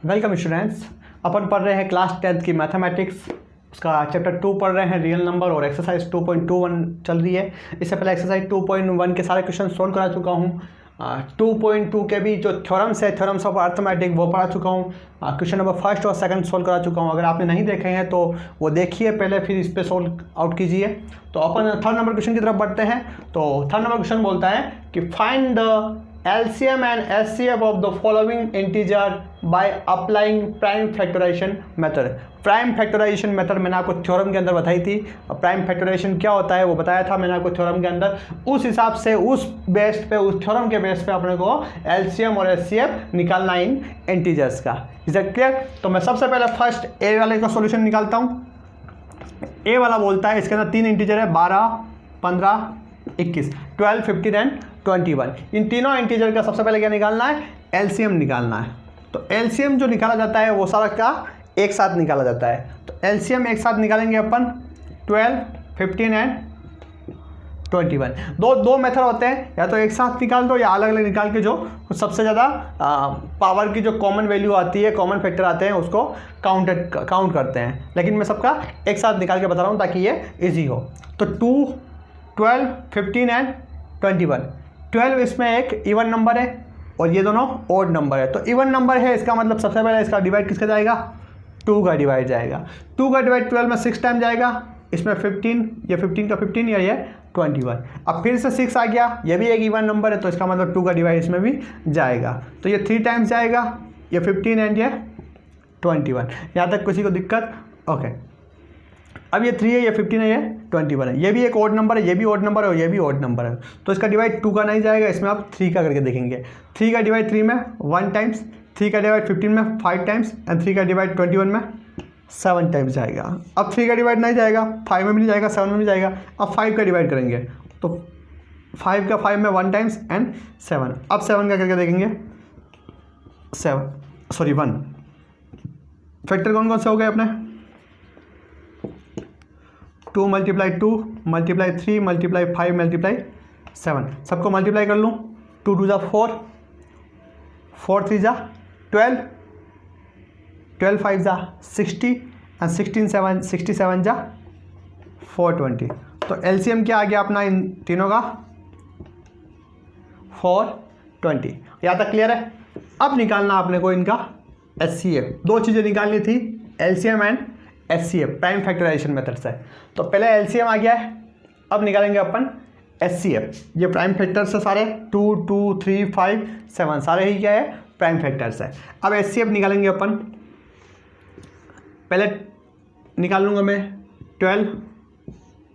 Welcome students. अपन पढ़ रहे हैं क्लास 10th की मैथमेटिक्स, उसका चैप्टर 2 पढ़ रहे हैं, रियल नंबर, और एक्सरसाइज 2.21 चल रही है। इससे पहले एक्सरसाइज 2.1 के सारे क्वेश्चन सोल्व करा चुका हूँ। 2.2 के भी जो थ्योरम्स है, थ्योरम्स ऑफ अर्थमेटिक, वो पढ़ा चुका हूँ। क्वेश्चन नंबर फर्स्ट और सेकंड सोल्व करा चुका हूँ। अगर आपने नहीं देखे हैं तो वो देखिए पहले, फिर इस पर सोल्व आउट कीजिए। तो अपन थर्ड नंबर क्वेश्चन की तरफ बढ़ते हैं। तो थर्ड नंबर क्वेश्चन बोलता है कि find the LCM and SCF of the following integer by applying prime factorization method। Prime factorization method मैंने आपको थ्योरम के अंदर बताई थी। प्राइम फैक्टराइजेशन क्या होता है वो बताया था मैंने आपको थ्योरम के अंदर। उस हिसाब से उस बेस पे, उस थ्योरम के बेस पे अपने को LCM और SCF निकालना इन इंटीजर्स का। Is that clear? तो मैं सबसे पहले फर्स्ट ए वाले का सॉल्यूशन निकालता हूँ। ए वाला बोलता है इसके अंदर तीन इंटीजर है, 12, 15, 21, 12, 15 एंड 21। इन तीनों इंटीजर का सबसे पहले क्या निकालना है? LCM निकालना है। तो LCM जो निकाला जाता है वो सारा का एक साथ निकाला जाता है। तो LCM एक साथ निकालेंगे अपन 12, 15 एंड 21। दो मेथड होते हैं, या तो एक साथ निकाल दो या अलग अलग निकाल के जो सबसे ज़्यादा पावर की जो कॉमन वैल्यू आती है, कॉमन फैक्टर आते हैं, उसको काउंट करते हैं। लेकिन मैं सबका एक साथ निकाल के बता रहा हूँ ताकि ये ईजी हो। तो 2, 12, 15 एंड 21। 12 इसमें एक इवन नंबर है और ये दोनों ओड नंबर है। तो इवन नंबर है, इसका मतलब सबसे पहले इसका डिवाइड किसका जाएगा? 2 का डिवाइड जाएगा। 2 का डिवाइड 12 में 6 टाइम जाएगा। इसमें 15, ये 15 का 15 या ये 21। अब फिर से 6 आ गया, ये भी एक इवन नंबर है, तो इसका मतलब 2 का डिवाइड इसमें भी जाएगा। तो ये 3 टाइम्स जाएगा, ये 15 एंड ये 21। यहाँ तक किसी को दिक्कत? ओके। अब ये 3 है, ये 15 है, ये 21 है। ये भी एक ओड नंबर है, ये भी ओड नंबर है और ये भी ओड नंबर है। तो इसका डिवाइड 2 का नहीं जाएगा, इसमें आप 3 का करके देखेंगे। 3 का डिवाइड 3 में 1 टाइम्स, 3 का डिवाइड 15 में 5 टाइम्स एंड 3 का डिवाइड 21 में 7 टाइम्स जाएगा। अब 3 का डिवाइड नहीं जाएगा, 5 में भी नहीं जाएगा, 7 में भी जाएगा। अब 5 का डिवाइड करेंगे तो 5 का 5 में 1 टाइम्स एंड 7। अब 7 का करके देखेंगे, 1 फैक्टर कौन कौन से हो गए अपने? 2 × 2 × 3 × 5 × 7। सबको मल्टीप्लाई कर लूँ। 2 2 जा 4, 4 3 जा 12, 12 5 जा 60 एंड 67 जा 420। तो LCM क्या आ गया अपना इन तीनों का? 420। यहाँ तक क्लियर है? अब निकालना आपने को इनका SCF। दो चीज़ें निकालनी थी, LCM and SCF, prime factorization method से। तो पहले LCM आ गया है, अब निकालेंगे अपन SCF। ये प्राइम फैक्टर्स है सारे, 2 2 3 5 7 सारे ही क्या है? प्राइम फैक्टर्स है। अब SCF निकालेंगे अपन। पहले निकाल लूँगा मैं 12,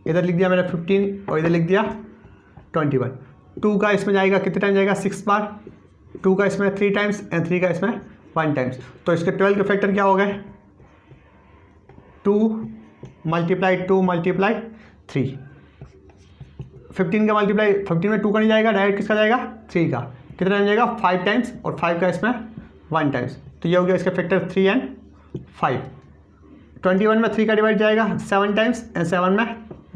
इधर लिख दिया मैंने 15 और इधर लिख दिया 21। 2 का इसमें जाएगा, कितने टाइम जाएगा? 6 बार। 2 का इसमें 3 टाइम्स एंड 3 का इसमें 1 टाइम्स। तो इसके 12 के फैक्टर क्या हो गए? 2 × 2 × 3। 15 का मल्टीप्लाई, 15 में 2 का नहीं जाएगा, डायरेक्ट किसका जाएगा? 3 का। कितना टाइम जाएगा? 5 टाइम्स और 5 का इसमें 1 टाइम्स। तो ये हो गया इसके फैक्टर 3 एंड 5। 21 में 3 का डिवाइड जाएगा 7 टाइम्स एंड 7 में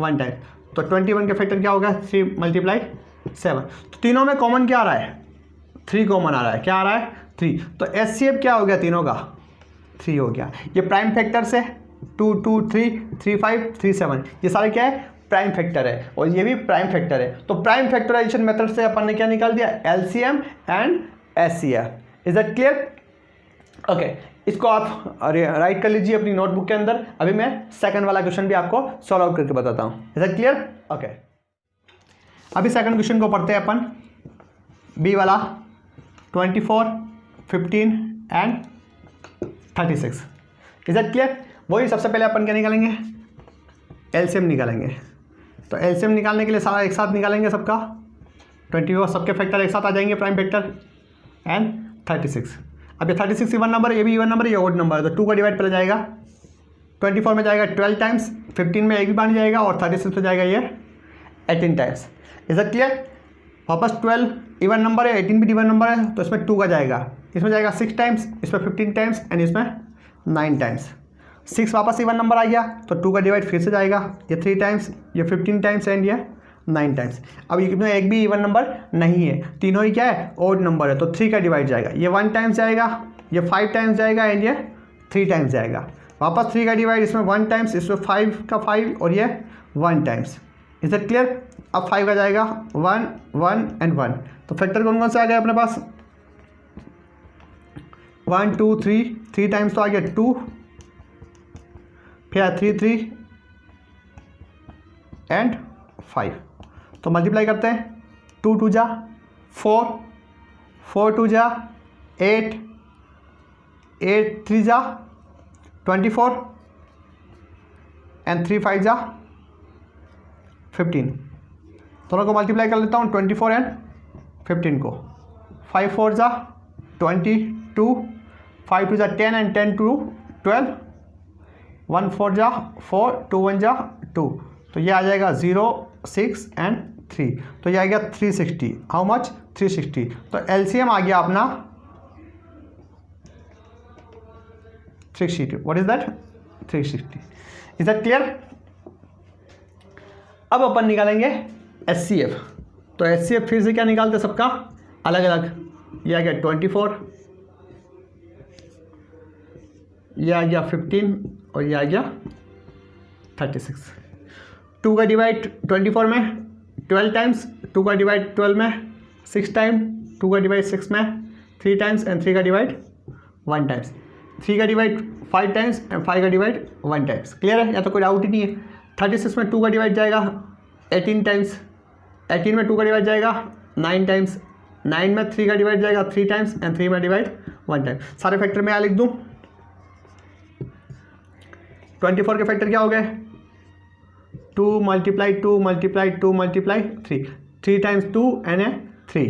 1 टाइम। तो 21 के फैक्टर क्या होगा? 3 × 7। तो तीनों में कॉमन क्या आ रहा है? 3 कॉमन आ रहा है। क्या आ रहा है? 3। तो SCF क्या हो गया तीनों का? 3 हो गया। ये प्राइम फैक्टर से 2 2 3 3 5 3 7, ये सारे क्या है? प्राइम फैक्टर है और ये भी प्राइम फैक्टर है। तो प्राइम फैक्टराइजेशन मेथड से अपन ने क्या निकाल दिया? LCM and SCF। Is that clear? Okay, इसको आप राइट कर लीजिए अपनी नोटबुक के अंदर। अभी मैं सेकंड वाला क्वेश्चन भी आपको सॉल्व आउट करके बताता हूँ। Is that clear? ओके, अभी सेकंड क्वेश्चन को पढ़ते हैं अपन। बी वाला 24, 15 एंड 36। Is that clear? वही सबसे पहले अपन क्या निकालेंगे? LCM निकालेंगे। तो LCM निकालने के लिए सारा एक साथ निकालेंगे सबका। 24 सबके फैक्टर एक साथ आ जाएंगे, प्राइम फैक्टर एंड 36। अब ये 36 इवन नंबर है, ये भी इवन नंबर है, ये ओड नंबर है। तो 2 का डिवाइड पहले जाएगा, 24 में जाएगा 12 टाइम्स, 15 में एक भी बार जाएगा और 36 में जाएगा ये 18 टाइम्स। Is that clear? वापस 12 इवन नंबर है, 18 भी इवन नंबर है, तो इसमें 2 का जाएगा, इसमें जाएगा 6 टाइम्स, इसमें 15 टाइम्स एंड इसमें 9 टाइम्स। 6 वापस इवन नंबर आ गया, तो 2 का डिवाइड फिर से जाएगा, ये 3 टाइम्स, ये 15 टाइम्स एंड ये 9 टाइम्स। अब इसमें एक भी इवन नंबर नहीं है, तीनों ही क्या है? ओड नंबर है, तो 3 का डिवाइड जाएगा, ये 1 टाइम्स जाएगा, ये 5 टाइम्स जाएगा एंड ये 3 टाइम्स जाएगा। वापस 3 का डिवाइड, इसमें 1 टाइम्स, इसमें 5 का 5 और ये 1 टाइम्स। Is it clear? अब 5 का जाएगा 1 1 एंड 1। तो फैक्टर कौन कौन से आ गए अपने पास? 1 2 3 टाइम्स तो आ गया 2, फिर 3 एंड 5। तो मल्टीप्लाई करते हैं, 2 2 जा 4, 4 2 जा 8, 8 3 जा 24 एंड 3 5 जा 15। दोनों को मल्टीप्लाई कर लेता हूँ, 24 एंड 15 को। 5 4 जा 22, 5 2 जा 10 एंड 10 2 12, 1 4 जा 4, 2 1 जा 2। तो ये आ जाएगा 0 6 एंड 3। तो ये आ गया 360। How much? 360। तो एलसीएम आ गया अपना 360। What is that? 360। Is that clear? अब अपन निकालेंगे एचसीएफ। तो एचसीएफ फिर से क्या निकालते हैं सबका अलग अलग। ये आ गया 24, ये आ गया 15 और ये आ गया 36। 2 का डिवाइड 24 में 12 टाइम्स, 2 का डिवाइड 12 में 6 टाइम, 2 का डिवाइड 6 में 3 टाइम्स एंड 3 का डिवाइड 1 टाइम्स। 3 का डिवाइड 5 टाइम्स एंड 5 का डिवाइड 1 टाइम्स। क्लियर है? या तो कोई डाउट ही नहीं है। 36 में 2 का डिवाइड जाएगा 18 टाइम्स, 18 में 2 का डिवाइड जाएगा 9 टाइम्स, 9 में 3 का डिवाइड जाएगा 3 टाइम्स एंड 3 में डिवाइड 1 टाइम। सारे फैक्टर में यहाँ लिख दूँ। 24 के फैक्टर क्या हो गए? 2 multiply 2 multiply 2 multiply 3, 3 times 2 and 3।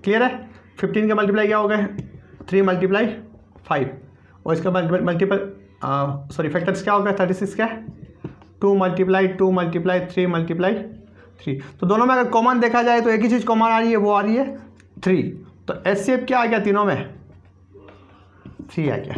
Clear है? 15 के मल्टीप्लाई क्या हो गए? 3 मल्टीप्लाई 5 और इसका फैक्टर्स क्या हो गया? 36 का 2 मल्टीप्लाई 2 मल्टीप्लाई 3 मल्टीप्लाई 3। तो दोनों में अगर कॉमन देखा जाए तो एक ही चीज़ कॉमन आ रही है, वो आ रही है 3। तो एचसीएफ क्या आ गया? तीनों में 3 आ गया।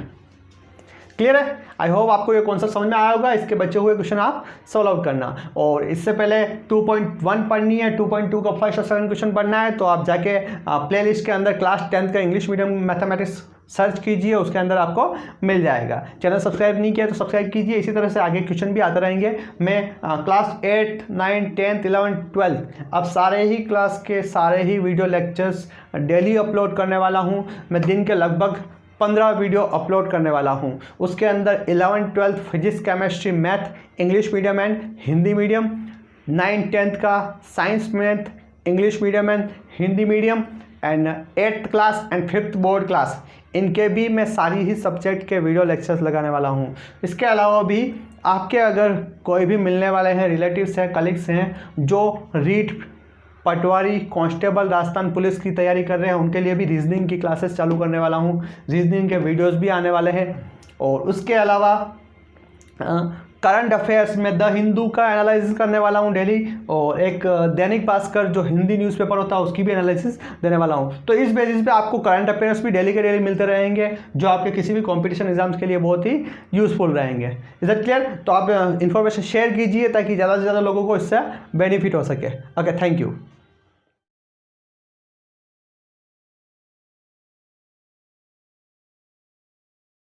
क्लियर है? आई होप आपको ये कॉन्सेप्ट समझ में आया होगा। इसके बचे हुए क्वेश्चन आप सॉल्व आउट करना, और इससे पहले 2.1 पढ़नी है, 2.2 का फर्स्ट और सेकंड क्वेश्चन पढ़ना है तो आप जाके प्लेलिस्ट के अंदर क्लास 10th का इंग्लिश मीडियम मैथमेटिक्स सर्च कीजिए, उसके अंदर आपको मिल जाएगा। चैनल सब्सक्राइब नहीं किया तो सब्सक्राइब कीजिए। इसी तरह से आगे क्वेश्चन भी आते रहेंगे। मैं क्लास 8 9 10 11 12 अब सारे ही क्लास के सारे ही वीडियो लेक्चर्स डेली अपलोड करने वाला हूँ। मैं दिन के लगभग 15 वीडियो अपलोड करने वाला हूँ। उसके अंदर 11 12 physics chemistry math English medium and Hindi medium, 9 10th का science math English medium and Hindi medium, and 8th class and 5th board class, इनके भी मैं सारी ही सब्जेक्ट के वीडियो लेक्चर्स लगाने वाला हूँ। इसके अलावा भी आपके अगर कोई भी मिलने वाले हैं, रिलेटिव्स हैं, कलीग्स हैं जो रीट पटवारी कांस्टेबल राजस्थान पुलिस की तैयारी कर रहे हैं, उनके लिए भी रीजनिंग की क्लासेस चालू करने वाला हूं। रीजनिंग के वीडियोस भी आने वाले हैं। और उसके अलावा करंट अफेयर्स में द हिंदू का एनालिसिस करने वाला हूं डेली, और एक दैनिक भास्कर जो हिंदी न्यूज़पेपर होता है उसकी भी एनालिसिस देने वाला हूं। तो इस बेसिस पे आपको करंट अफेयर्स भी डेली के डेली मिलते रहेंगे, जो आपके किसी भी कॉम्पिटिशन एग्जाम्स के लिए बहुत ही यूजफुल रहेंगे। Is that clear? तो आप इन्फॉर्मेशन शेयर कीजिए ताकि ज़्यादा से ज़्यादा लोगों को इससे बेनिफिट हो सके। Okay, thank you.